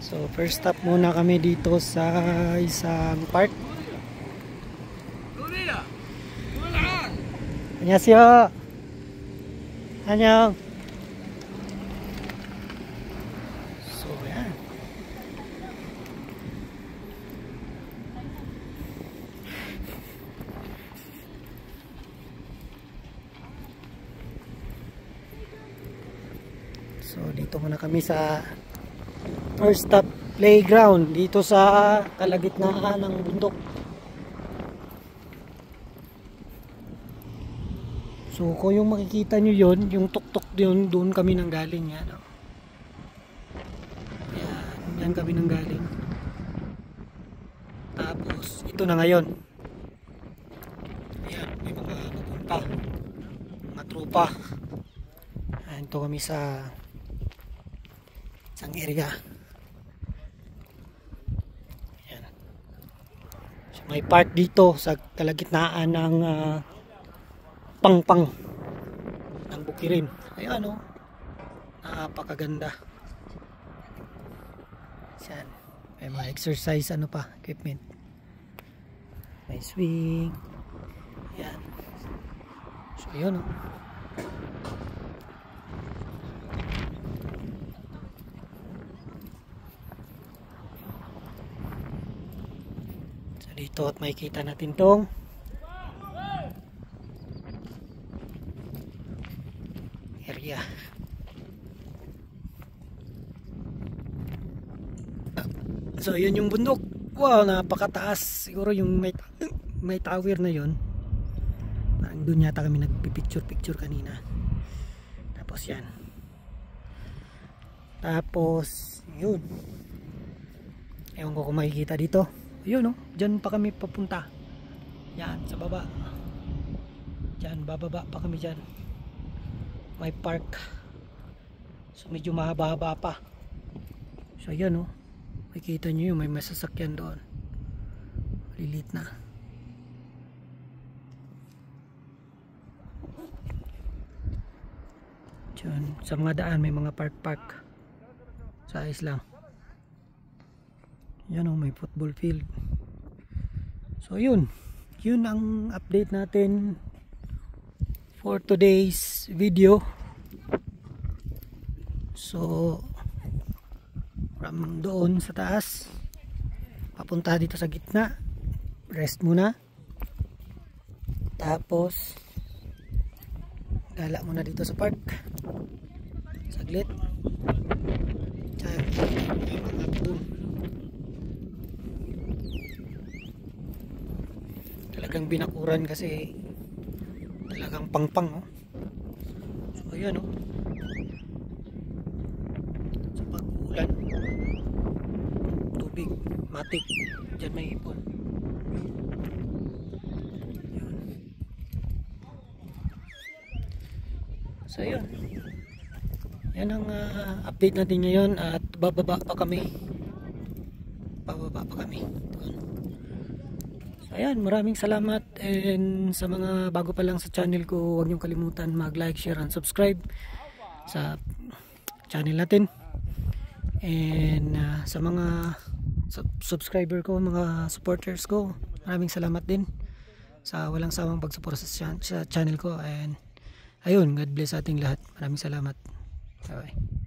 So first stop muna kami dito sa isang park. 안녕하세요. 안녕. So yan. So dito muna kami sa first stop playground dito sa kalagitnaan ng bundok. So kung yung makikita nyo yun, yung tuktok yun, doon kami nang galing yan. Yan kami nang galing. Tapos ito na ngayon. Ayan, may mga pupunta, mga tropa. Ayan, ito kami sa isang area. Ayan. So, may park dito sa kalagitnaan ng pangpang ng Bukirin. Ayan o, napakaganda. Yan. May mga exercise ano pa, equipment. May swing. Yan. So yun o. So dito at makikita natin tong area. So yun yung bundok. Wow, napakataas. Siguro yung may tower na yun. Doon yata kami nagpipicture kanina. Tapos yan. Tapos yun. Ewan ko kung makikita dito. Yun, oh, dyan pa kami papunta. Yan, sa baba. Dyan, bababa pa kami dyan. May park. So medyo mahaba-haba pa. So yan, oh. Makikita nyo yung may masasakyan doon. Lilit na. Diyan, sa mga daan may mga park. Sa ayos lang. Yan, oh, may football field. So yun. Yun ang update natin for today's video. So from doon sa taas papunta dito sa gitna, rest muna, tapos gala muna dito sa park saglit. Talagang binakuran kasi talagang pangpang, oh. So ayan, oh, sa pag-ulan tubig matik dyan, may ipon. Yun. So yun, yan ang update natin ngayon. At bababa pa kami doon. So ayan, maraming salamat. And sa mga bago pa lang sa channel ko, huwag niyong kalimutan mag-like, share, and subscribe sa channel natin. And sa mga subscriber ko, mga supporters ko, maraming salamat din sa walang sawang pagsuporta sa channel ko. And ayun, God bless ating lahat. Maraming salamat. Bye bye.